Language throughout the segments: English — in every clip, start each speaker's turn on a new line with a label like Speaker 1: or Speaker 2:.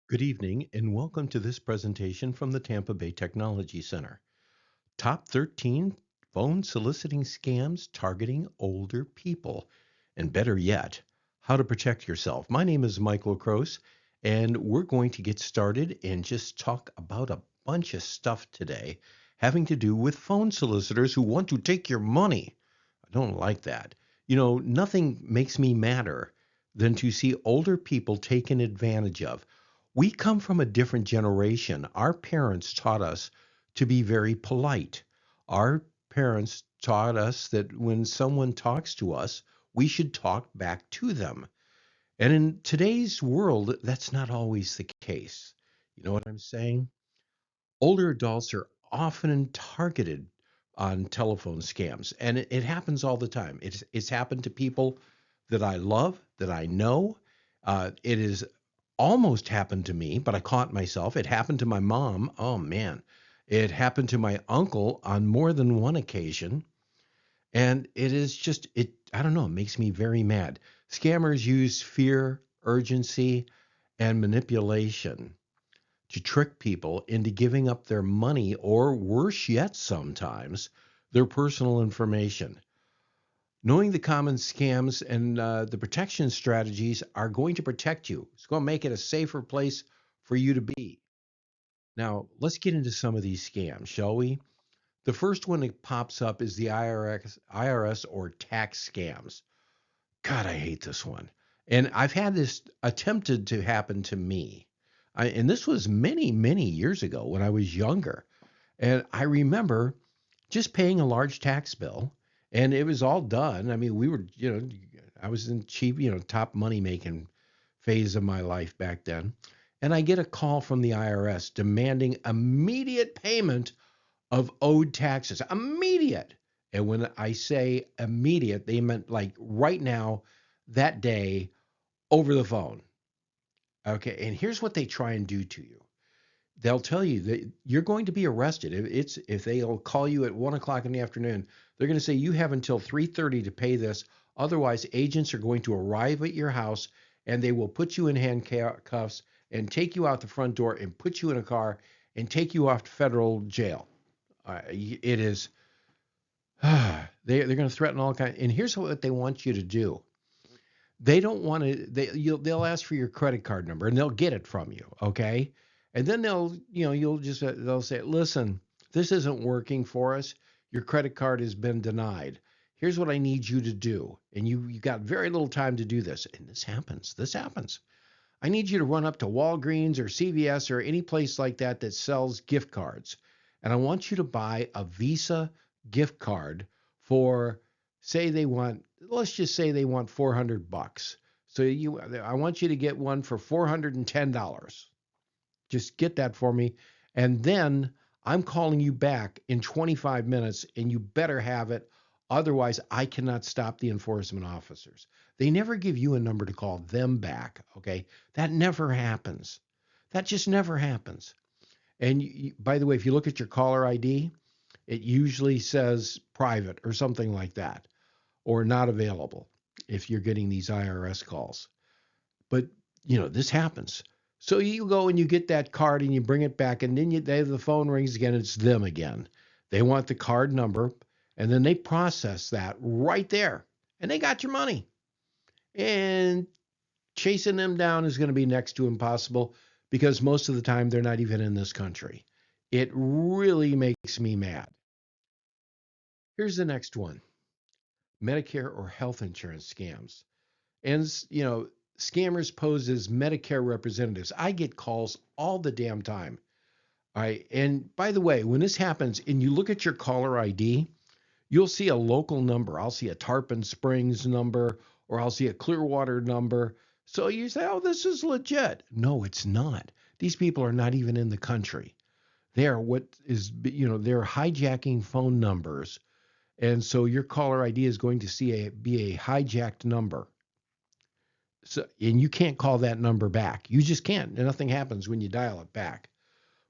Speaker 1: Good evening, and welcome to this presentation from the Tampa-Bay Technology Center. Top 13 phone soliciting scams targeting older people. And better yet, how to protect yourself. My name is Michael Kroos, and we're going to get started and just talk about a bunch of stuff today having to do with phone solicitors who want to take your money. I don't like that. Nothing makes me madder than to see older people taken advantage of. We come from a different generation. Our parents taught us to be very polite. Our parents taught us that when someone talks to us, we should talk back to them. And in today's world, that's not always the case. You know what I'm saying? Older adults are often targeted on telephone scams, and it happens all the time. It's happened to people that I love, that I know. It is almost happened to me, but I caught myself. It happened to my mom. Oh man. It happened to my uncle on more than one occasion. And it is just, I don't know, it makes me very mad. Scammers use fear, urgency, and manipulation to trick people into giving up their money or worse yet, sometimes their personal information. Knowing the common scams and the protection strategies are going to protect you. It's going to make it a safer place for you to be. Now, let's get into some of these scams, shall we? The first one that pops up is the IRS or tax scams. God, I hate this one. And I've had this attempted to happen to me. And this was many, many years ago when I was younger. And I remember just paying a large tax bill and it was all done. I mean, I was in cheap, top money making phase of my life back then. And I get a call from the IRS demanding immediate payment of owed taxes. Immediate. And when I say immediate, they meant like right now, that day, over the phone. Okay. And here's what they try and do to you. They'll tell you that you're going to be arrested. If they'll call you at 1 o'clock in the afternoon, they're going to say you have until 3:30 to pay this. Otherwise, agents are going to arrive at your house and they will put you in handcuffs and take you out the front door and put you in a car and take you off to federal jail. It is they're going to threaten all kinds. And here's what they want you to do. They don't want to. They'll ask for your credit card number and they'll get it from you. Okay, and then they'll say, listen, this isn't working for us. Your credit card has been denied. Here's what I need you to do, and you got very little time to do this. And this happens. This happens. I need you to run up to Walgreens or CVS or any place like that that sells gift cards. And I want you to buy a Visa gift card for, let's just say they want $400. So I want you to get one for $410. Just get that for me. And then I'm calling you back in 25 minutes and you better have it. Otherwise, I cannot stop the enforcement officers. They never give you a number to call them back. Okay. That never happens. That just never happens. And by the way, if you look at your caller ID, it usually says private or something like that, or not available if you're getting these IRS calls. But, this happens. So you go and you get that card and you bring it back, and then the phone rings again. It's them again. They want the card number, and then they process that right there, and they got your money. And chasing them down is going to be next to impossible because most of the time they're not even in this country. It really makes me mad. Here's the next one: Medicare or health insurance scams. And, scammers pose as Medicare representatives. I get calls all the damn time. All right. And by the way, when this happens and you look at your caller ID, you'll see a local number. I'll see a Tarpon Springs number or I'll see a Clearwater number. So you say, oh, this is legit. No, it's not. These people are not even in the country. They are they're hijacking phone numbers. And so your caller ID is going to be a hijacked number. So, and you can't call that number back. You just can't. Nothing happens when you dial it back.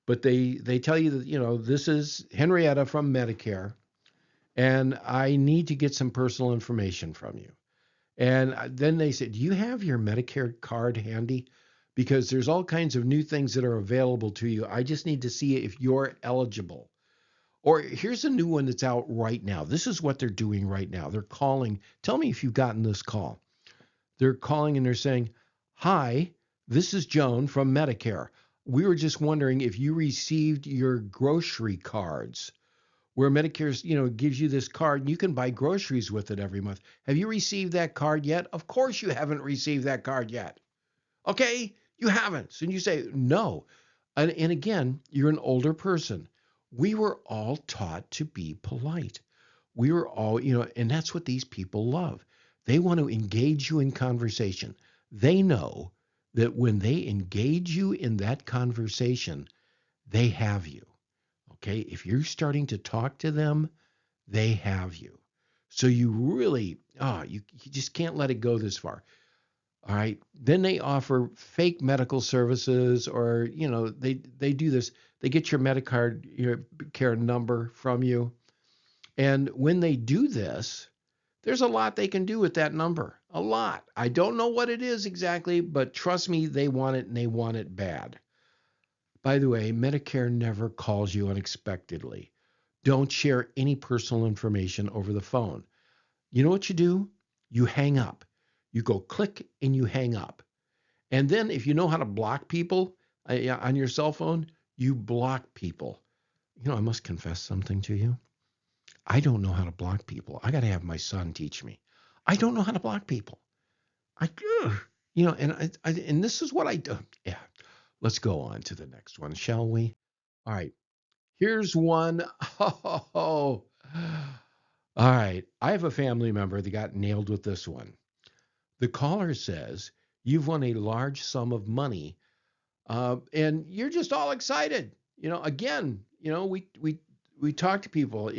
Speaker 1: But they tell you that, this is Henrietta from Medicare, and I need to get some personal information from you. And then they say, do you have your Medicare card handy? because there's all kinds of new things that are available to you. I just need to see if you're eligible. Or here's a new one that's out right now. This is what they're doing right now. They're calling. Tell me if you've gotten this call. They're calling and they're saying, "Hi, this is Joan from Medicare. We were just wondering if you received your grocery cards, where Medicare's, gives you this card and you can buy groceries with it every month. Have you received that card yet?" Of course you haven't received that card yet. Okay? You haven't. So you say, "No." And again, you're an older person. We were all taught to be polite. We were all, and that's what these people love. They want to engage you in conversation. They know that when they engage you in that conversation, they have you. Okay? If you're starting to talk to them, they have you. So you really, you just can't let it go this far. All right. Then they offer fake medical services, or, they do this. They get your Medicare your care number from you. And when they do this, there's a lot they can do with that number. A lot. I don't know what it is exactly, but trust me, they want it and they want it bad. By the way, Medicare never calls you unexpectedly. Don't share any personal information over the phone. You know what you do? You hang up. You go click and you hang up. And then if you know how to block people on your cell phone, you block people. I must confess something to you. I don't know how to block people. I got to have my son teach me. I don't know how to block people. And this is what I do. Yeah. Let's go on to the next one, shall we? All right. Here's one. Oh, all right. I have a family member that got nailed with this one. The caller says, "You've won a large sum of money, and you're just all excited." Again, we talk to people.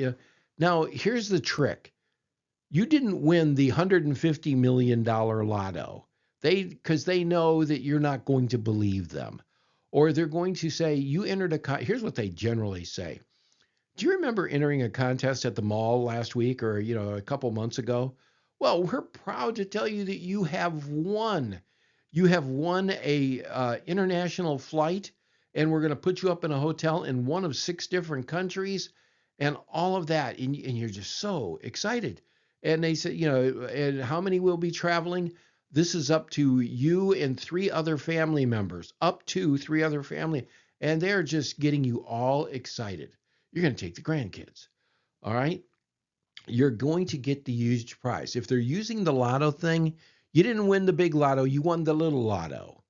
Speaker 1: Now, here's the trick. You didn't win the $150 million lotto. Because they know that you're not going to believe them. Or they're going to say, you entered here's what they generally say. "Do you remember entering a contest at the mall last week, or, a couple months ago? Well, we're proud to tell you that you have won. You have won a international flight, and we're going to put you up in a hotel in one of 6 different countries, and all of that." And you're just so excited. And they say, "And how many will be traveling? This is up to you and 3 other family members, up to 3 other family." And they're just getting you all excited. You're going to take the grandkids. All right. You're going to get the huge prize. If they're using the lotto thing, you didn't win the big lotto. You won the little lotto.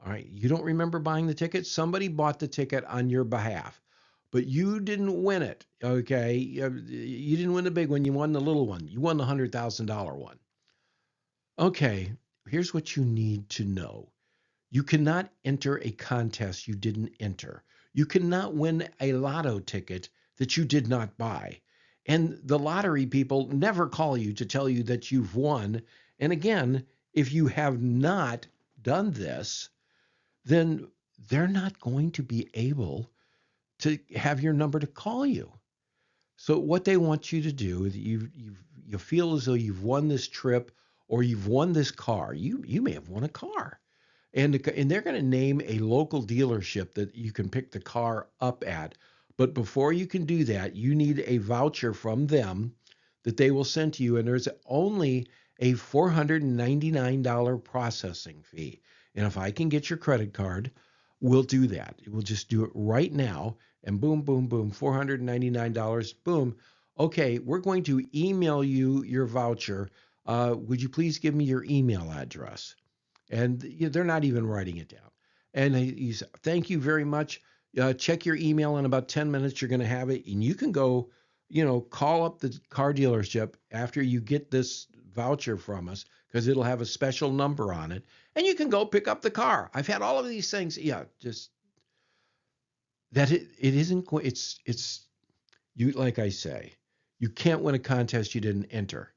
Speaker 1: All right. You don't remember buying the ticket. Somebody bought the ticket on your behalf, but you didn't win it. Okay. You didn't win the big one. You won the little one. You won the $100,000 one. Okay. Here's what you need to know. You cannot enter a contest you didn't enter. You cannot win a lotto ticket that you did not buy. And the lottery people never call you to tell you that you've won. And again, if you have not done this, then they're not going to be able to have your number to call you. So what they want you to do is you feel as though you've won this trip, or you've won this car. You may have won a car. And they're going to name a local dealership that you can pick the car up at. But before you can do that, you need a voucher from them that they will send to you. And there's only a $499 processing fee. And if I can get your credit card, we'll do that. We'll just do it right now. And boom, boom, boom, $499. Boom. Okay, we're going to email you your voucher. Would you please give me your email address? And they're not even writing it down. And he's, "Thank you very much. Check your email in about 10 minutes. You're going to have it." And you can go, call up the car dealership after you get this voucher from us, because it'll have a special number on it. And you can go pick up the car. I've had all of these things. Yeah, just that it isn't, it's you, like I say, you can't win a contest you didn't enter.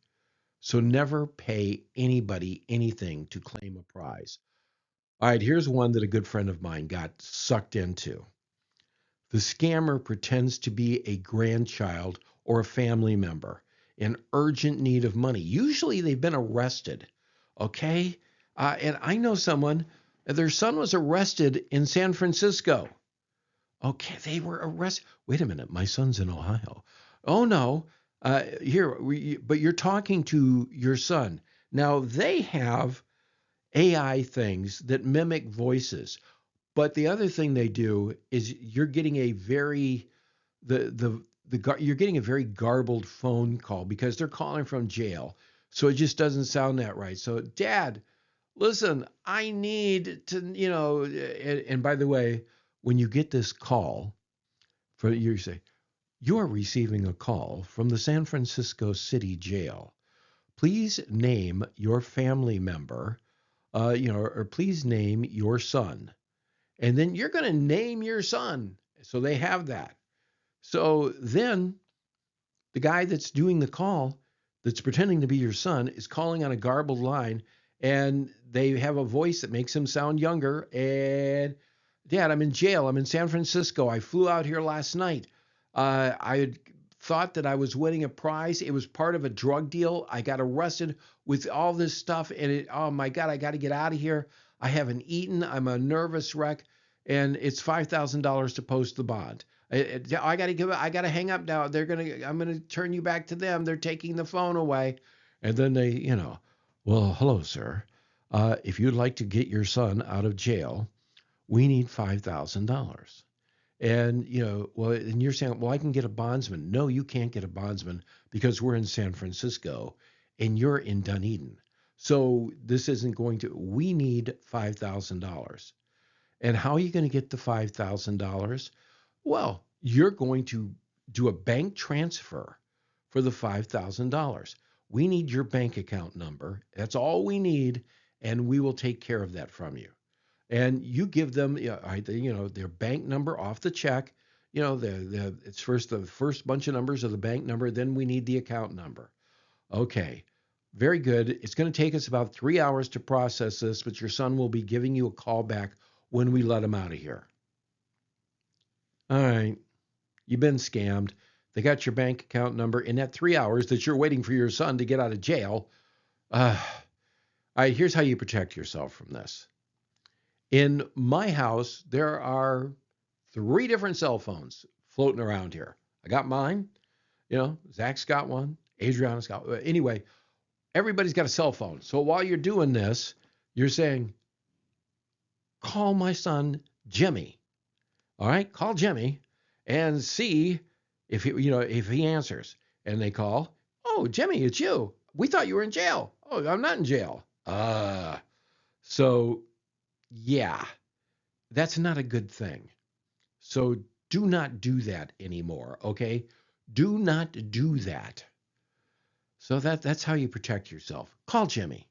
Speaker 1: So never pay anybody anything to claim a prize. All right, here's one that a good friend of mine got sucked into. The scammer pretends to be a grandchild or a family member in urgent need of money. Usually they've been arrested. Okay? And I know someone, Their son was arrested in San Francisco. Okay, they were arrested. Wait a minute, my son's in Ohio. Oh no, but you're talking to your son. Now they have AI things that mimic voices, but the other thing they do is you're getting a very you're getting a very garbled phone call because they're calling from jail, so it just doesn't sound that right. So, Dad, listen, I need to, and by the way, when you get this call, you say, you are receiving a call from the San Francisco City Jail. Please name your family member, or please name your son. And then you're going to name your son. So they have that. So then the guy that's doing the call, that's pretending to be your son, is calling on a garbled line, and they have a voice that makes him sound younger. And, Dad, I'm in jail. I'm in San Francisco. I flew out here last night. I had thought that I was winning a prize. It was part of a drug deal. I got arrested with all this stuff, and oh my God, I got to get out of here. I haven't eaten. I'm a nervous wreck, and it's $5,000 to post the bond. I got to I got to hang up now. I'm going to turn you back to them. They're taking the phone away. And then well, hello, sir. If you'd like to get your son out of jail, we need $5,000. And, well, and you're saying, well, I can get a bondsman. No, you can't get a bondsman because we're in San Francisco and you're in Dunedin. So this isn't we need $5,000. And how are you going to get the $5,000? Well, you're going to do a bank transfer for the $5,000. We need your bank account number. That's all we need, and we will take care of that from you. And you give them, their bank number off the check. It's the first bunch of numbers of the bank number. Then we need the account number. Okay, very good. It's going to take us about 3 hours to process this, but your son will be giving you a call back when we let him out of here. All right, you've been scammed. They got your bank account number. In that 3 hours that you're waiting for your son to get out of jail, all right, here's how you protect yourself from this. In my house, there are 3 different cell phones floating around here. I got mine. Zach's got one. Adriana's got one. Anyway, everybody's got a cell phone. So while you're doing this, you're saying, call my son Jimmy. All right, call Jimmy and see if he answers. And they call, oh, Jimmy, it's you. We thought you were in jail. Oh, I'm not in jail. So yeah, that's not a good thing. So do not do that anymore, okay? Do not do that. So that's how you protect yourself. Call Jimmy,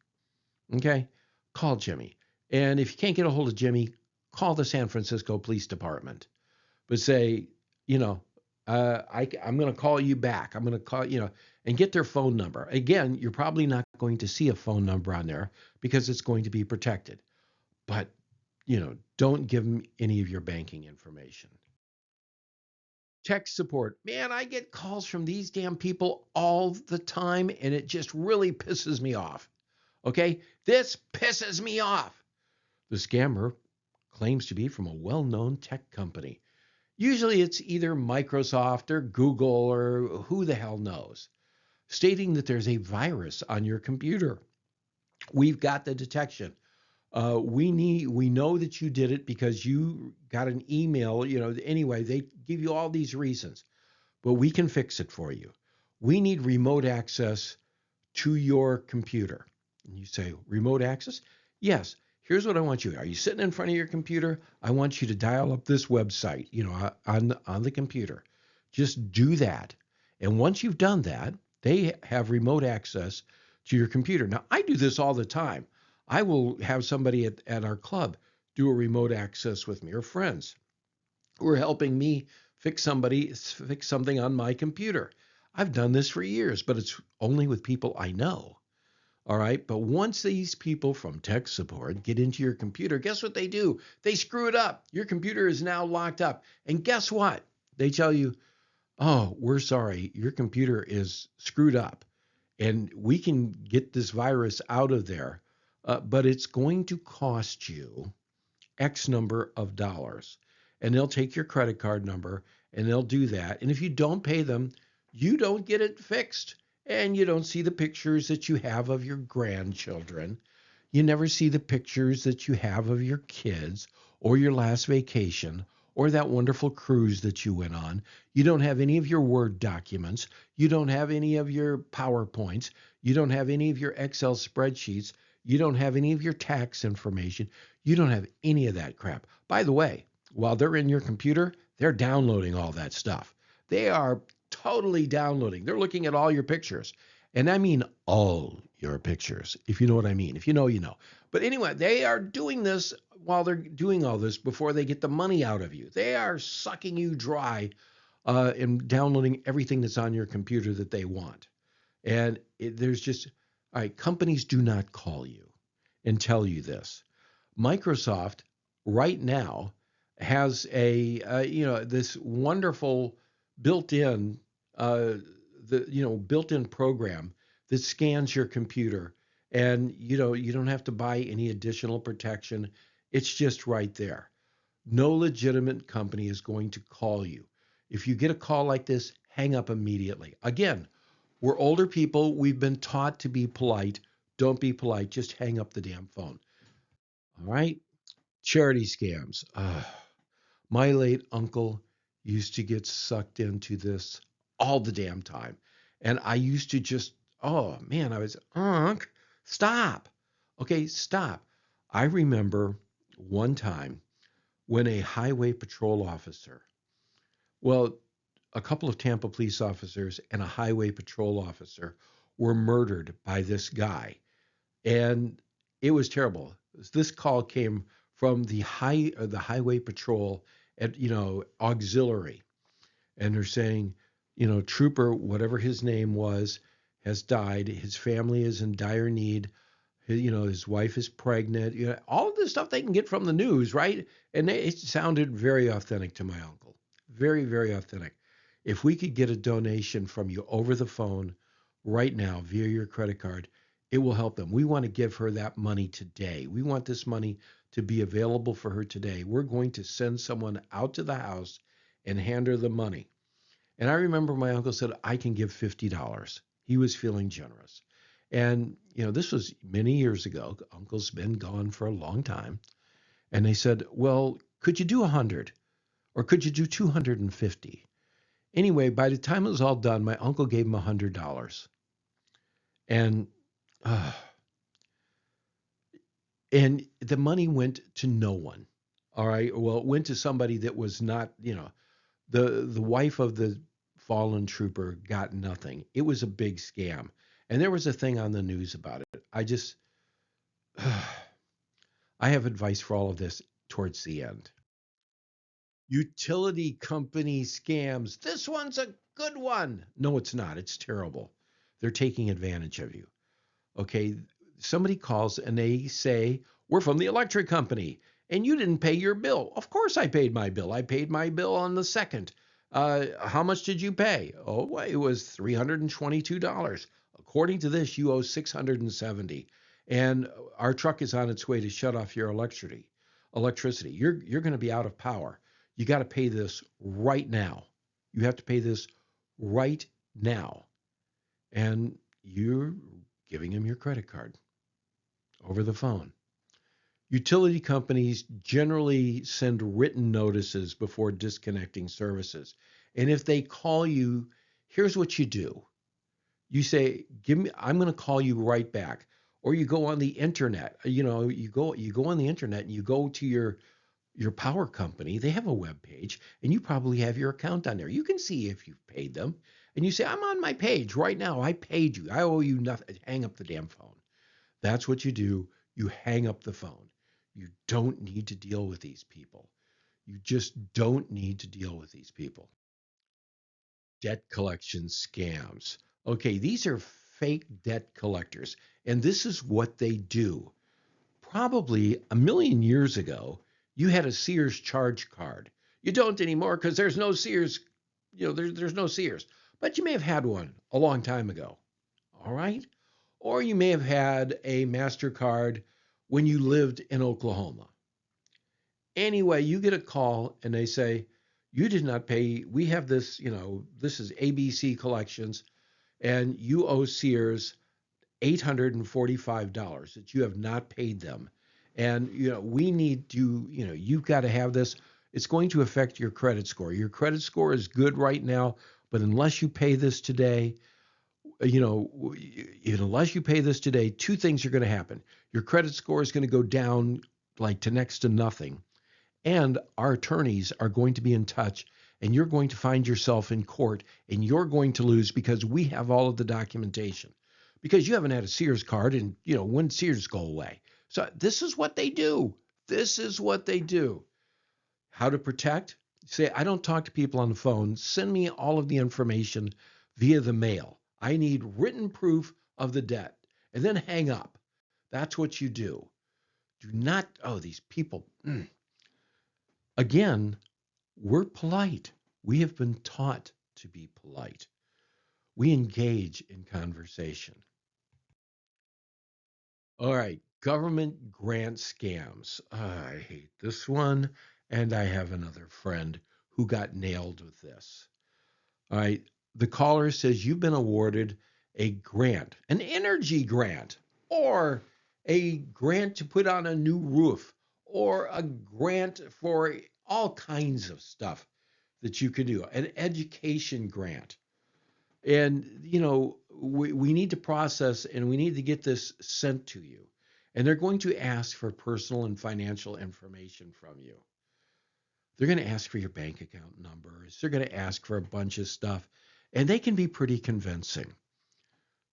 Speaker 1: okay? Call Jimmy. And if you can't get a hold of Jimmy, call the San Francisco Police Department. But say, I'm going to call you back. I'm going to call, and get their phone number. Again, you're probably not going to see a phone number on there because it's going to be protected. But, don't give them any of your banking information. Tech support. Man, I get calls from these damn people all the time, and it just really pisses me off. Okay? This pisses me off. The scammer claims to be from a well-known tech company. Usually it's either Microsoft or Google or who the hell knows, stating that there's a virus on your computer. We've got the detection. We know that you did it because you got an email, anyway, they give you all these reasons, but we can fix it for you. We need remote access to your computer. And you say, remote access? Yes. Here's what I want you. Are you sitting in front of your computer? I want you to dial up this website, on the computer. Just do that. And once you've done that, they have remote access to your computer. Now, I do this all the time. I will have somebody at our club do a remote access with me, or friends who are helping me fix something on my computer. I've done this for years, but it's only with people I know. All right. But once these people from tech support get into your computer, guess what they do? They screw it up. Your computer is now locked up. And guess what? They tell you, oh, we're sorry. Your computer is screwed up and we can get this virus out of there. But it's going to cost you X number of dollars. And they'll take your credit card number and they'll do that. And if you don't pay them, you don't get it fixed. And you don't see the pictures that you have of your grandchildren. You never see the pictures that you have of your kids or your last vacation or that wonderful cruise that you went on. You don't have any of your Word documents. You don't have any of your PowerPoints. You don't have any of your Excel spreadsheets. You don't have any of your tax information. You don't have any of that crap. By the way, while they're in your computer, they're downloading all that stuff. They are totally downloading. They're looking at all your pictures. And I mean all your pictures, if you know what I mean. If you know, you know. But anyway, they are doing this while they're doing all this before they get the money out of you. They are sucking you dry and downloading everything that's on your computer that they want. And there's just, all right, companies do not call you and tell you this. Microsoft right now has this wonderful built-in built-in program that scans your computer, and you don't have to buy any additional protection. It's just right there. No legitimate company is going to call you. If you get a call like this, hang up immediately. Again, we're older people. We've been taught to be polite. Don't be polite. Just hang up the damn phone. All right? Charity scams. My late uncle used to get sucked into this all the damn time. And I used to just, oh man, I was, Unc, stop. Okay, stop. I remember one time when a highway patrol officer, well, a couple of Tampa police officers and a highway patrol officer were murdered by this guy. And it was terrible. This call came from the highway patrol at auxiliary, and they're saying, trooper, whatever his name was, has died. His family is in dire need. His wife is pregnant. All of this stuff they can get from the news, right? And it sounded very authentic to my uncle. Very, very authentic. If we could get a donation from you over the phone right now via your credit card, it will help them. We want to give her that money today. We want this money to be available for her today. We're going to send someone out to the house and hand her the money. And I remember my uncle said, I can give $50. He was feeling generous. And, this was many years ago. Uncle's been gone for a long time. And they said, well, could you do 100? Or could you do 250? Anyway, by the time it was all done, my uncle gave him $100. And uh, and the money went to no one. All right. Well, it went to somebody that was not, the wife of the fallen trooper got nothing. It was a big scam. And there was a thing on the news about it. I have advice for all of this towards the end. Utility company scams. This one's a good one. No, it's not. It's terrible. They're taking advantage of you. Okay. Somebody calls and they say, we're from the electric company and you didn't pay your bill. Of course I paid my bill. I paid my bill on the 2nd. How much did you pay? Oh, well, it was $322. According to this, you owe $670. And our truck is on its way to shut off your electricity. You're going to be out of power. You got to pay this right now. You have to pay this right now. And you're giving him your credit card over the phone. Utility companies generally send written notices before disconnecting services. And if they call you, here's what you do. You say, I'm going to call you right back. Or you go on the internet. You go on the internet and you go to your power company. They have a web page and you probably have your account on there. You can see if you've paid them. And you say, I'm on my page right now. I paid you. I owe you nothing. Hang up the damn phone. That's what you do. You hang up the phone. You don't need to deal with these people. You just don't need to deal with these people. Debt collection scams. Okay, these are fake debt collectors, and this is what they do. Probably a million years ago, you had a Sears charge card. You don't anymore because there's no Sears, there's no Sears. But you may have had one a long time ago. All right? Or you may have had a MasterCard when you lived in Oklahoma. Anyway, you get a call and they say, you did not pay. We have this, this is ABC Collections, and you owe Sears $845 that you have not paid them. And, we need to, you've got to have this. It's going to affect your credit score. Your credit score is good right now, but unless you pay this today, unless you pay this today, two things are going to happen. Your credit score is going to go down like to next to nothing. And our attorneys are going to be in touch, and you're going to find yourself in court, and you're going to lose because we have all of the documentation. Because you haven't had a Sears card, and when Sears go away. So this is what they do. This is what they do. How to protect? Say, I don't talk to people on the phone. Send me all of the information via the mail. I need written proof of the debt. And then hang up. That's what you do. Do not, these people. Again, we're polite. We have been taught to be polite. We engage in conversation. All right, government grant scams. I hate this one. And I have another friend who got nailed with this. All right, the caller says you've been awarded a grant, an energy grant, or a grant to put on a new roof, or a grant for all kinds of stuff that you can do, an education grant. And, we need to process and we need to get this sent to you. And they're going to ask for personal and financial information from you. They're going to ask for your bank account numbers. They're going to ask for a bunch of stuff. And they can be pretty convincing.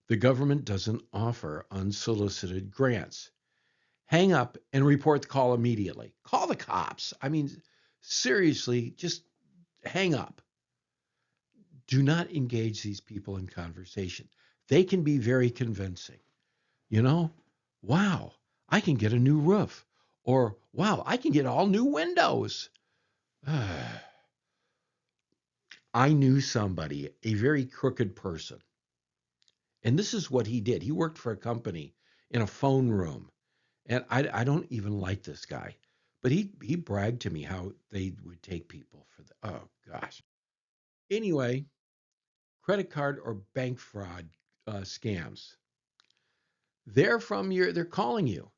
Speaker 1: The government doesn't offer unsolicited grants. Hang up and report the call immediately. Call the cops. I mean, seriously, just hang up. Do not engage these people in conversation. They can be very convincing. Wow, I can get a new roof. Or, wow, I can get all new windows. I knew somebody, a very crooked person. And this is what he did. He worked for a company in a phone room. And I don't even like this guy. But he bragged to me how they would take people for oh, gosh. Anyway, credit card or bank fraud scams. They're calling you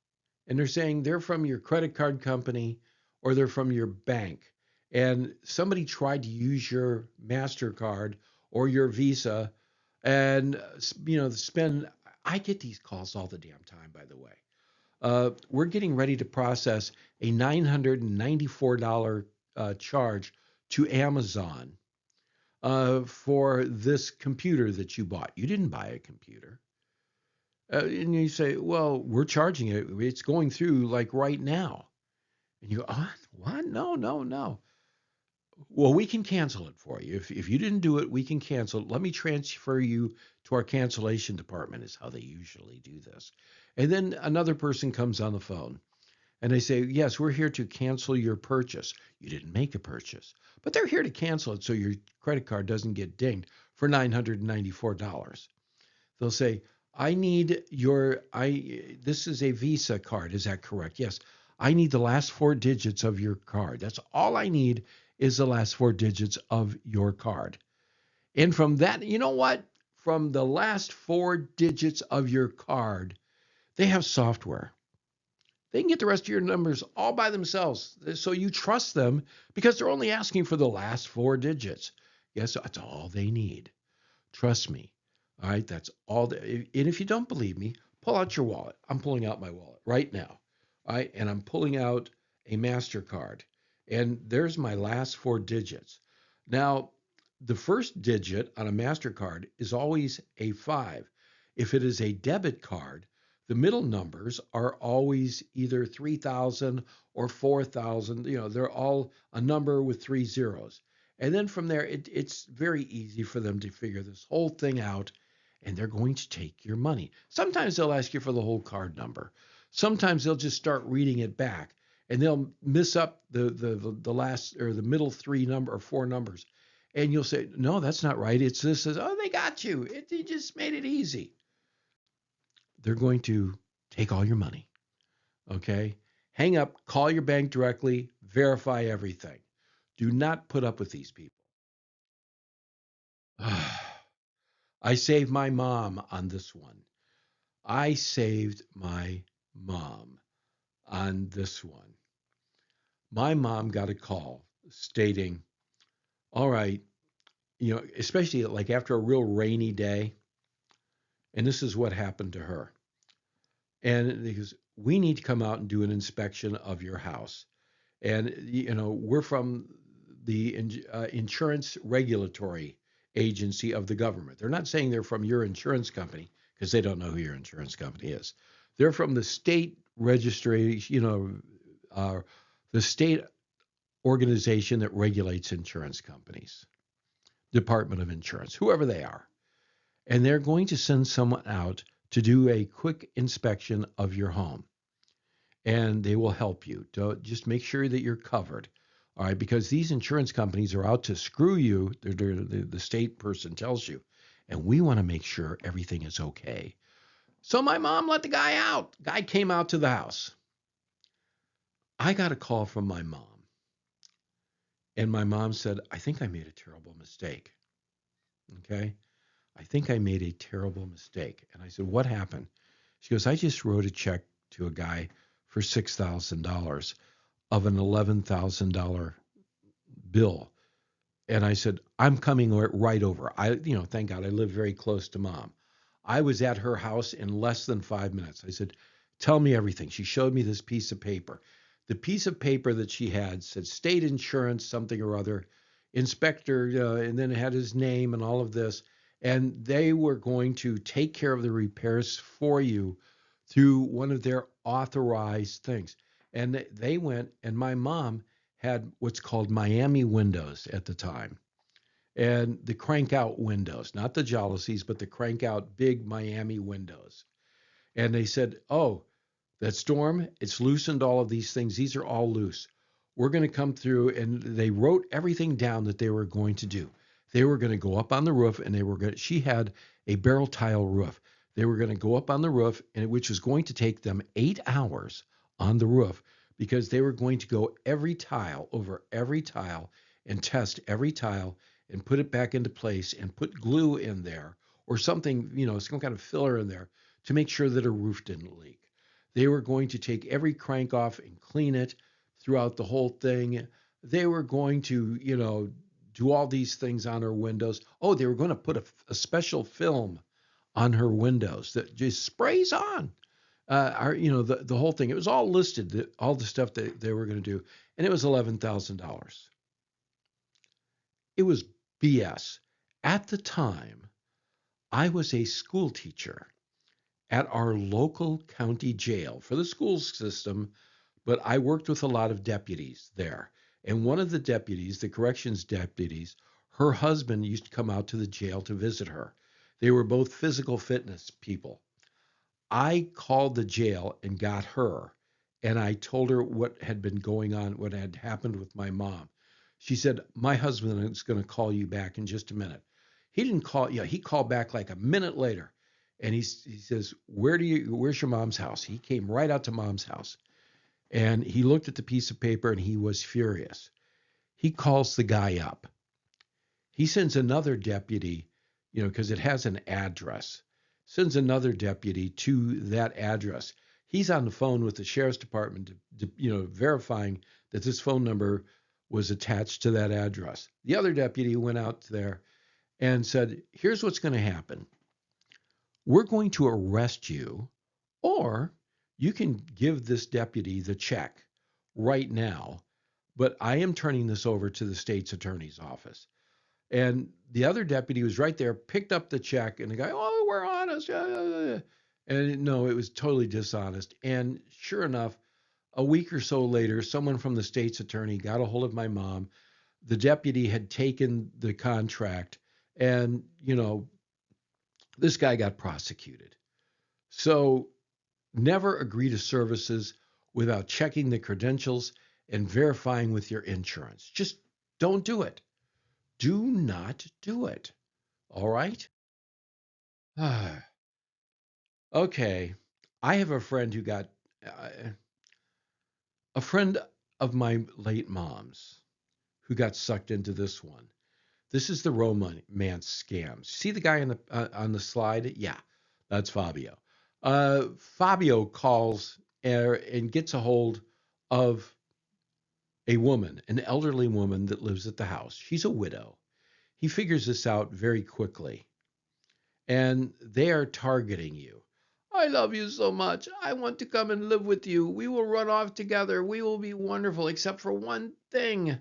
Speaker 1: and they're saying they're from your credit card company or they're from your bank. And somebody tried to use your MasterCard or your Visa and, spend. I get these calls all the damn time, by the way. We're getting ready to process a $994 charge to Amazon for this computer that you bought. You didn't buy a computer. And you say, well, we're charging it. It's going through like right now. And you go, what? No, no, no. Well, we can cancel it for you. If you didn't do it, we can cancel it. Let me transfer you to our cancellation department is how they usually do this. And then another person comes on the phone and they say, yes, we're here to cancel your purchase. You didn't make a purchase, but they're here to cancel it so your credit card doesn't get dinged for $994. They'll say, this is a Visa card. Is that correct? Yes. I need the last four digits of your card. That's all I need is the last four digits of your card. And from that, you know what? From the last four digits of your card, they have software. They can get the rest of your numbers all by themselves. So you trust them because they're only asking for the last four digits. Yes, that's all they need. Trust me. All right, that's all. And if you don't believe me, pull out your wallet. I'm pulling out my wallet right now. All right, and I'm pulling out a MasterCard. And there's my last four digits. Now, the first digit on a MasterCard is always a 5. If it is a debit card, the middle numbers are always either 3,000 or 4,000. They're all a number with 3 zeros. And then from there, it's very easy for them to figure this whole thing out, and they're going to take your money. Sometimes they'll ask you for the whole card number. Sometimes they'll just start reading it back, and they'll miss up the last or the middle 4 numbers. And you'll say, no, that's not right. It's this. Oh, they got you. They just made it easy. They're going to take all your money. Okay? hang up, call your bank directly, verify everything. Do not put up with these people. I saved my mom on this one. I saved my mom on this one. My mom got a call stating, all right, especially like after a real rainy day, and this is what happened to her. And he goes, we need to come out and do an inspection of your house. And, we're from the insurance regulatory agency of the government. They're not saying they're from your insurance company because they don't know who your insurance company is. They're from the state registry, the state organization that regulates insurance companies, Department of Insurance, whoever they are. And they're going to send someone out to do a quick inspection of your home. And they will help you to just make sure that you're covered. All right, because these insurance companies are out to screw you, the state person tells you, and we want to make sure everything is okay. So my mom let the guy out. Guy came out to the house. I got a call from my mom, and my mom said, I think I made a terrible mistake. Okay. I think I made a terrible mistake. And I said, what happened? She goes, I just wrote a check to a guy for $6,000 of an $11,000 bill. And I said, I'm coming right over. Thank God I live very close to mom. I was at her house in less than 5 minutes. I said, tell me everything. She showed me this piece of paper. The piece of paper that she had said state insurance, something or other, inspector, and then it had his name and all of this. And they were going to take care of the repairs for you through one of their authorized things. And they went, and my mom had what's called Miami windows at the time. And the crank out windows, not the jalousies, but the crank out big Miami windows. And they said, oh, that storm, it's loosened all of these things. These are all loose. We're going to come through. And they wrote everything down that they were going to do. They were going to go up on the roof, and she had a barrel tile roof. They were going to go up on the roof, and which was going to take them 8 hours on the roof, because they were going to go every tile over every tile and test every tile and put it back into place and put glue in there or something, some kind of filler in there to make sure that a roof didn't leak. They were going to take every crank off and clean it throughout the whole thing. They were going to, do all these things on her windows. Oh, they were going to put a special film on her windows that just sprays on. The whole thing. It was all listed, all the stuff that they were going to do, and it was $11,000. It was BS. At the time, I was a school teacher at our local county jail for the school system, but I worked with a lot of deputies there. And one of the deputies, the corrections deputies, her husband used to come out to the jail to visit her. They were both physical fitness people. I called the jail and got her, and I told her what had been going on, what had happened with my mom. She said, my husband is going to call you back in just a minute. He didn't call, he called back like a minute later. And he says, where's your mom's house? He came right out to mom's house. And he looked at the piece of paper and he was furious. He calls the guy up. He sends another deputy, because it has an address, sends another deputy to that address. He's on the phone with the sheriff's department, verifying that this phone number was attached to that address. The other deputy went out there and said, here's what's going to happen. We're going to arrest you, or you can give this deputy the check right now, but I am turning this over to the state's attorney's office. And the other deputy was right there, picked up the check, and the guy, oh, we're honest. And no, it was totally dishonest. And sure enough, a week or so later, someone from the state's attorney got a hold of my mom. The deputy had taken the contract, and, this guy got prosecuted. So never agree to services without checking the credentials and verifying with your insurance. Just don't do it. Do not do it. All right? Okay. I have a friend who got, uh, A friend of my late mom's who got sucked into this one. This is the romance scams. See the guy on the slide? Yeah, that's Fabio. Fabio calls and gets a hold of a woman, an elderly woman that lives at the house. She's a widow. He figures this out very quickly, and they are targeting you. I love you so much. I want to come and live with you. We will run off together. We will be wonderful, except for one thing.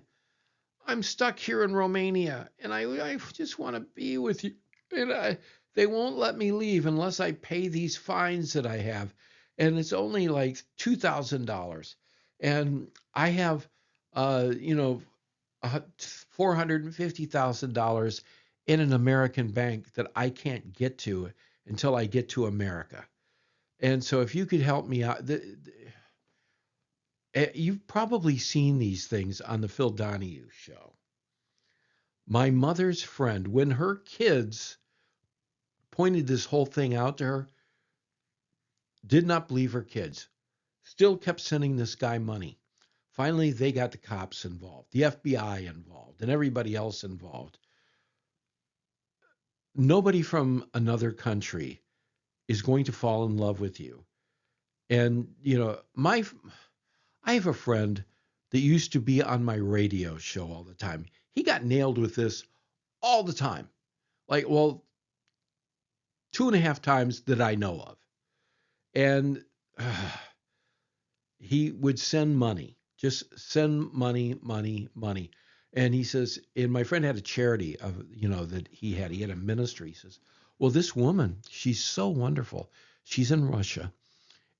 Speaker 1: I'm stuck here in Romania, and I just want to be with you. And they won't let me leave unless I pay these fines that I have. And it's only like $2,000. And I have, $450,000 in an American bank that I can't get to until I get to America. And so if you could help me out, you've probably seen these things on the Phil Donahue show. My mother's friend, when her kids pointed this whole thing out to her, did not believe her kids, still kept sending this guy money. Finally, they got the cops involved, the FBI involved, and everybody else involved. Nobody from another country is going to fall in love with you. And, I have a friend that used to be on my radio show all the time. He got nailed with this all the time. Like, well, 2.5 times that I know of. And he would send money, just send money, money, money. And he says, and my friend had a charity that he had a ministry. He says, well, this woman, she's so wonderful. She's in Russia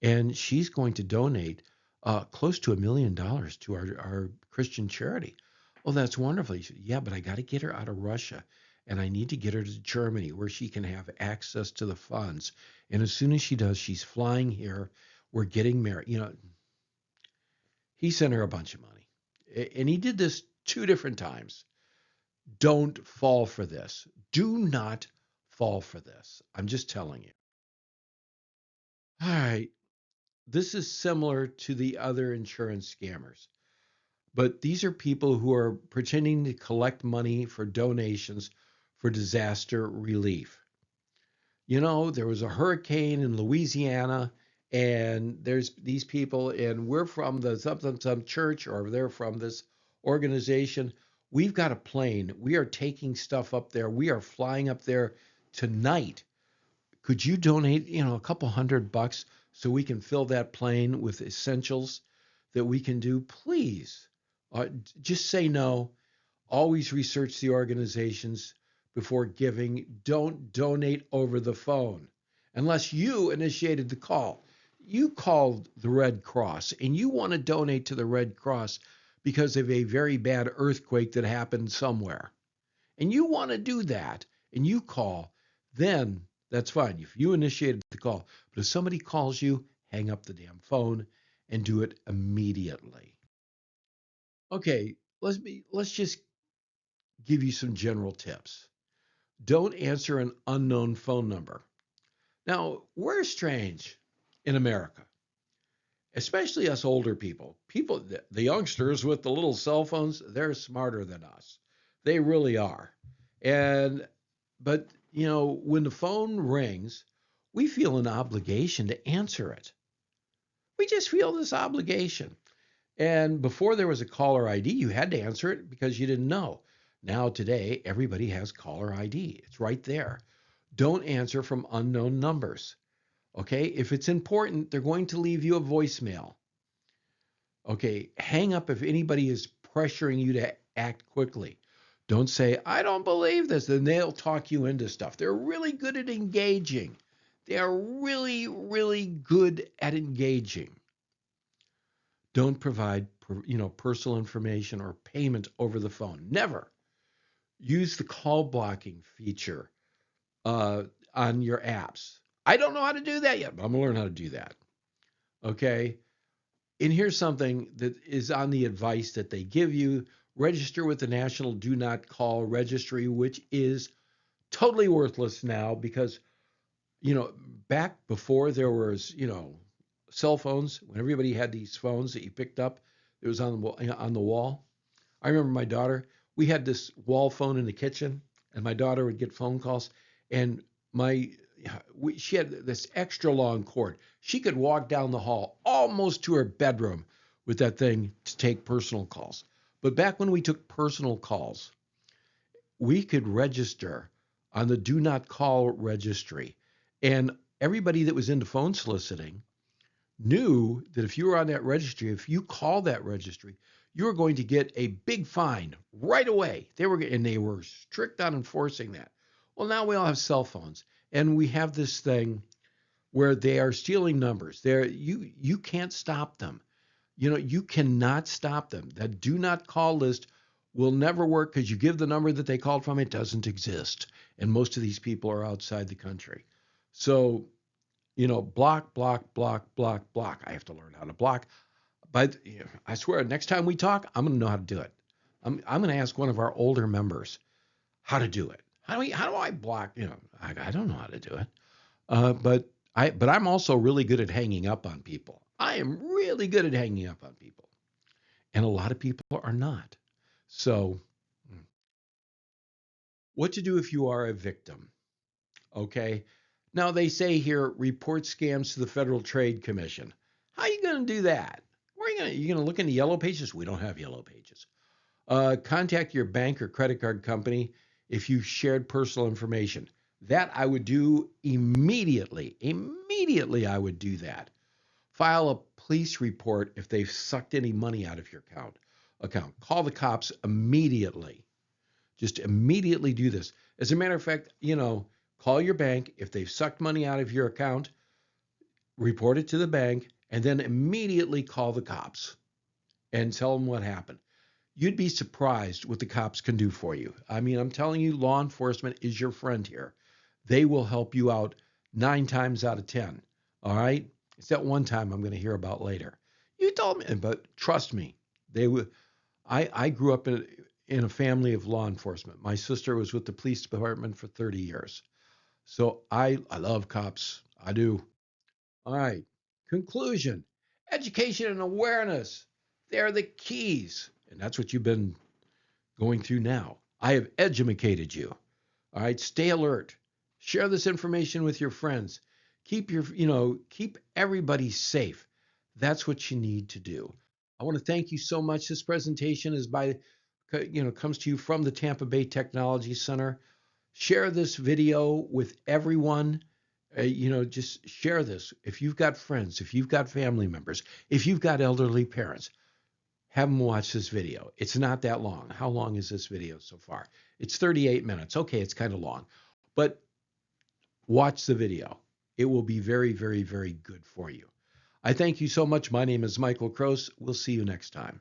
Speaker 1: and she's going to donate close to $1 million to our Christian charity. Oh, that's wonderful. He said, yeah, but I got to get her out of Russia and I need to get her to Germany where she can have access to the funds. And as soon as she does, she's flying here. We're getting married. He sent her a bunch of money. And he did this 2 different times. Don't fall for this. Do not fall for this. I'm just telling you. All right. This is similar to the other insurance scammers. But these are people who are pretending to collect money for donations for disaster relief. There was a hurricane in Louisiana, and there's these people, and we're from the some church, or they're from this organization. We've got a plane. We are taking stuff up there. We are flying up there tonight. Could you donate, a couple $100 so we can fill that plane with essentials that we can do? Please, just say no. Always research the organizations before giving. Don't donate over the phone unless you initiated the call. You called the Red Cross and you want to donate to the Red Cross because of a very bad earthquake that happened somewhere. And you want to do that and you call, then that's fine. If you initiated the call. But if somebody calls you, hang up the damn phone and do it immediately. Okay, let's just give you some general tips. Don't answer an unknown phone number. Now, we're strange in America, especially us older people. The youngsters with the little cell phones, they're smarter than us. They really are. But when the phone rings, we feel an obligation to answer it. We just feel this obligation. And before there was a caller ID, you had to answer it because you didn't know. Now, today, everybody has caller ID. It's right there. Don't answer from unknown numbers. Okay? If it's important, they're going to leave you a voicemail. Okay? Hang up if anybody is pressuring you to act quickly. Don't say, I don't believe this. Then they'll talk you into stuff. They're really good at engaging. They are really, really good at engaging. Don't provide, personal information or payment over the phone. Never. Use the call blocking feature on your apps. I don't know how to do that yet, but I'm going to learn how to do that. Okay? And here's something that is on the advice that they give you. Register with the National Do Not Call Registry, which is totally worthless now because, back before there was, cell phones, when everybody had these phones that you picked up It was on the wall. I remember my daughter, we had this wall phone in the kitchen, and my daughter would get phone calls, and my she had this extra long cord. She could walk down the hall almost to her bedroom with that thing to take personal calls. But back when we took personal calls, we could register on the do not call registry. And everybody that was into phone soliciting knew that if you were on that registry, if you called that registry, you were going to get a big fine right away. They were strict on enforcing that. Well, now we all have cell phones, and we have this thing where they are stealing numbers. You can't stop them. You cannot stop them. That do not call list will never work because you give the number that they called from, it doesn't exist. And most of these people are outside the country. So, block, block, block, block, block. I have to learn how to block. But I swear, next time we talk, I'm going to know how to do it. I'm going to ask one of our older members how to do it. How do I block? I don't know how to do it. But I'm also really good at hanging up on people. I am really good at hanging up on people, and a lot of people are not. So, what to do if you are a victim? Okay. Now they say here, report scams to the Federal Trade Commission. How are you going to do that? Where are you going to look in the yellow pages? We don't have yellow pages. Contact your bank or credit card company if you shared personal information. That I would do immediately. Immediately, I would do that. File a police report if they've sucked any money out of your account. Call the cops immediately. Just immediately do this. As a matter of fact, call your bank if they've sucked money out of your account, report it to the bank, and then immediately call the cops and tell them what happened. You'd be surprised what the cops can do for you. I mean, I'm telling you, law enforcement is your friend here. They will help you out 9 times out of 10. All right? It's that one time I'm going to hear about later. You told me, but trust me, they would. I grew up in a family of law enforcement. My sister was with the police department for 30 years. So I love cops. I do. All right. Conclusion. Education and awareness. They're the keys. And that's what you've been going through now. I have educated you. All right. Stay alert. Share this information with your friends. Keep everybody safe. That's what you need to do. I want to thank you so much. This presentation is comes to you from the Tampa Bay Technology Center. Share this video with everyone. Just share this. If you've got friends, if you've got family members, if you've got elderly parents, have them watch this video. It's not that long. How long is this video so far? It's 38 minutes. Okay, it's kind of long, but watch the video. It will be very, very, very good for you. I thank you so much. My name is Michael Kroos. We'll see you next time.